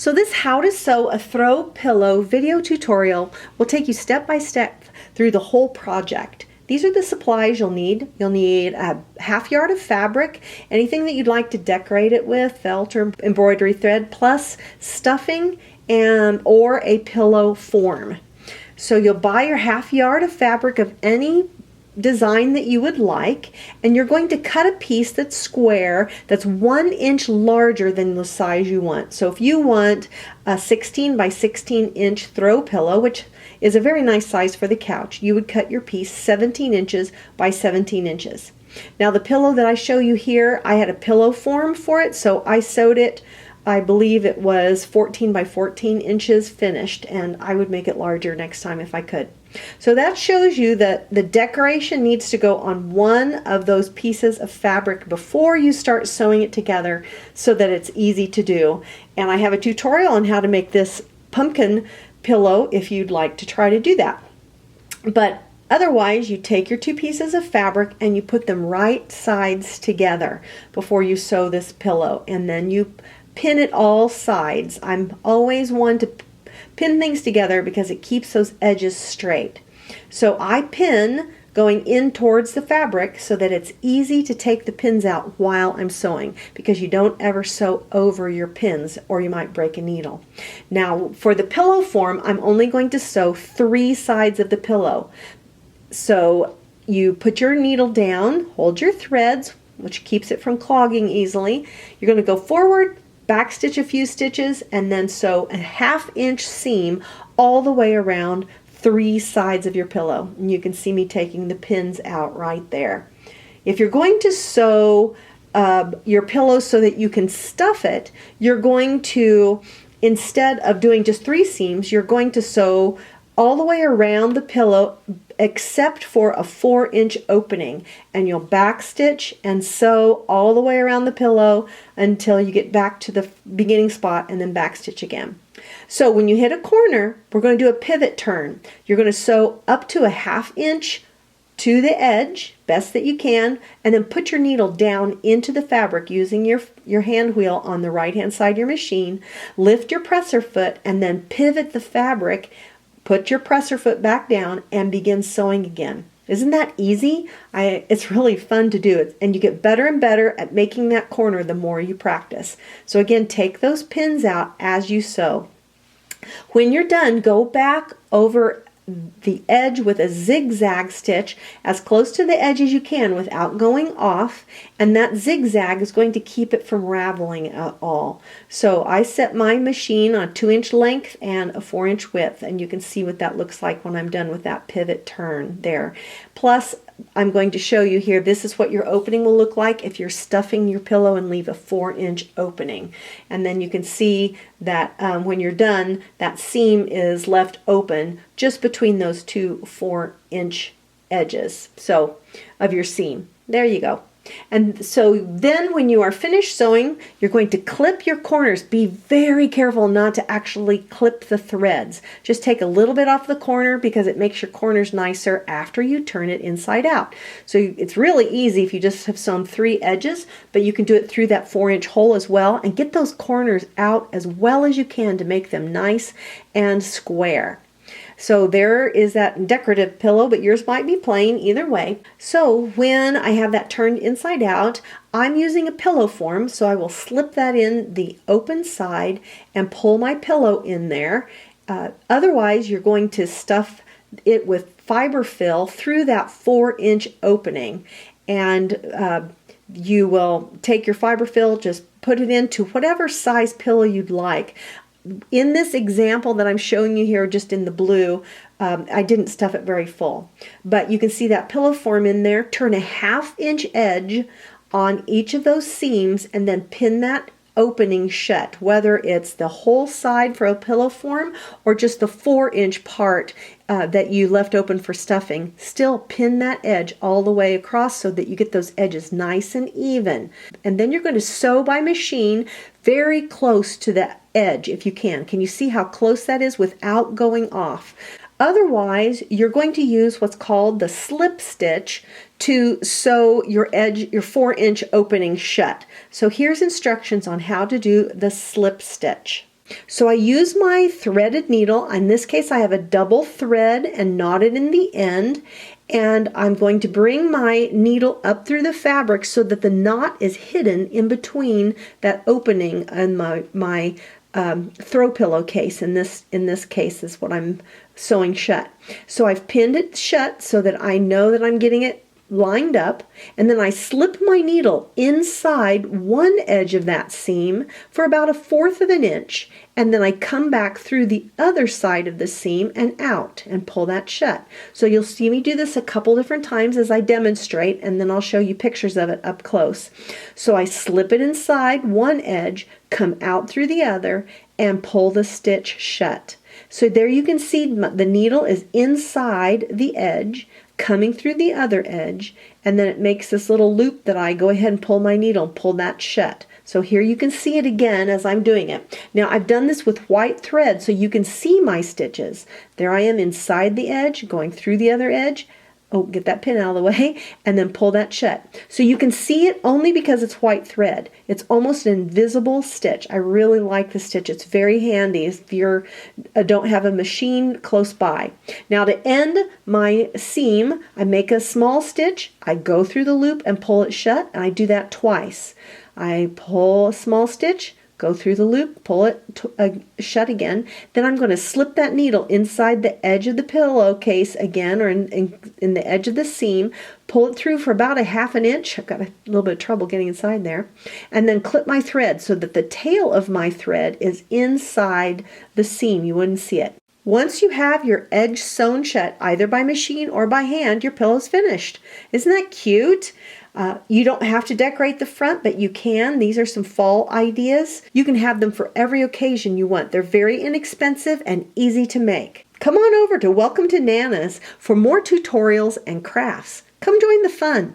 So this how to sew a throw pillow video tutorial will take you step by step through the whole project. These are the supplies you'll need. You'll need a half yard of fabric, anything that you'd like to decorate it with, felt or embroidery thread, plus stuffing or a pillow form. So you'll buy your half yard of fabric of any design that you would like, and you're going to cut a piece that's square, that's 1 inch larger than the size you want. So if you want a 16 by 16 inch throw pillow, which is a very nice size for the couch, you would cut your piece 17 inches by 17 inches. Now the pillow that I show you here, I had a pillow form for it, so I sewed it, I believe it was 14 by 14 inches finished, and I would make it larger next time if I could. So that shows you that the decoration needs to go on one of those pieces of fabric before you start sewing it together so that it's easy to do. And I have a tutorial on how to make this pumpkin pillow if you'd like to try to do that. But otherwise, you take your two pieces of fabric and you put them right sides together before you sew this pillow, and then you pin it all sides. I'm always one to pin things together because it keeps those edges straight. So I pin going in towards the fabric so that it's easy to take the pins out while I'm sewing, because you don't ever sew over your pins or you might break a needle. Now for the pillow form, I'm only going to sew 3 sides of the pillow. So you put your needle down, hold your threads, which keeps it from clogging easily. You're going to go forward, back stitch a few stitches, and then sew a 1/2 inch seam all the way around 3 sides of your pillow. And you can see me taking the pins out right there. If you're going to sew your pillow so that you can stuff it, you're going to, instead of doing just 3 seams, you're going to sew all the way around the pillow except for a 4-inch opening, and you'll back stitch and sew all the way around the pillow until you get back to the beginning spot, and then back stitch again. So when you hit a corner, we're going to do a pivot turn. You're going to sew up to a 1/2 inch to the edge, best that you can, and then put your needle down into the fabric using your hand wheel on the right hand side of your machine. Lift your presser foot and then pivot the fabric. Put your presser foot back down and begin sewing again. Isn't that easy? It's really fun to do it, and you get better and better at making that corner the more you practice. So again, take those pins out as you sew. When you're done, go back over the edge with a zigzag stitch as close to the edge as you can without going off, and that zigzag is going to keep it from raveling at all. So I set my machine on a 2-inch length and a 4-inch width, and you can see what that looks like when I'm done with that pivot turn there. Plus, I'm going to show you here, this is what your opening will look like if you're stuffing your pillow and leave a 4-inch opening. And then you can see that when you're done, that seam is left open just between those two 4-inch edges of your seam. There you go. And so then when you are finished sewing, you're going to clip your corners. Be very careful not to actually clip the threads. Just take a little bit off the corner because it makes your corners nicer after you turn it inside out. So it's really easy if you just have sewn 3 edges, but you can do it through that 4-inch hole as well, and get those corners out as well as you can to make them nice and square. So there is that decorative pillow, but yours might be plain either way. So when I have that turned inside out, I'm using a pillow form, so I will slip that in the open side and pull my pillow in there. Otherwise, you're going to stuff it with fiber fill through that 4-inch opening, and you will take your fiber fill, just put it into whatever size pillow you'd like. In this example that I'm showing you here, just in the blue, I didn't stuff it very full, but you can see that pillow form in there. Turn a 1/2 inch edge on each of those seams and then pin that opening shut, whether it's the whole side for a pillow form or just the 4-inch part that you left open for stuffing. Still pin that edge all the way across so that you get those edges nice and even. And then you're going to sew by machine very close to the edge if you can. Can you see how close that is without going off? Otherwise, you're going to use what's called the slip stitch to sew your edge, your 4-inch opening shut. So here's instructions on how to do the slip stitch. So I use my threaded needle. In this case, I have a double thread and knotted in the end. And I'm going to bring my needle up through the fabric so that the knot is hidden in between that opening in my throw pillowcase. In this case is what I'm sewing shut. So I've pinned it shut so that I know that I'm getting it lined up, and then I slip my needle inside one edge of that seam for about 1/4 of an inch, and then I come back through the other side of the seam and out and pull that shut. So you'll see me do this a couple different times as I demonstrate, and then I'll show you pictures of it up close. So I slip it inside one edge, come out through the other, and pull the stitch shut. So there you can see the needle is inside the edge, coming through the other edge, and then it makes this little loop that I go ahead and pull my needle and pull that shut. So here you can see it again as I'm doing it. Now I've done this with white thread so you can see my stitches. There I am inside the edge, going through the other edge. Oh, get that pin out of the way, and then pull that shut. So you can see it only because it's white thread. It's almost an invisible stitch. I really like the stitch. It's very handy if you don't have a machine close by. Now to end my seam, I make a small stitch, I go through the loop and pull it shut, and I do that twice. I pull a small stitch, go through the loop, pull it shut again. Then I'm going to slip that needle inside the edge of the pillowcase again, or in the edge of the seam, pull it through for about 1/2 an inch. I've got a little bit of trouble getting inside there. And then clip my thread so that the tail of my thread is inside the seam. You wouldn't see it. Once you have your edge sewn shut, either by machine or by hand, your pillow's finished. Isn't that cute? You don't have to decorate the front, but you can. These are some fall ideas. You can have them for every occasion you want. They're very inexpensive and easy to make. Come on over to Welcome to Nana's for more tutorials and crafts. Come join the fun.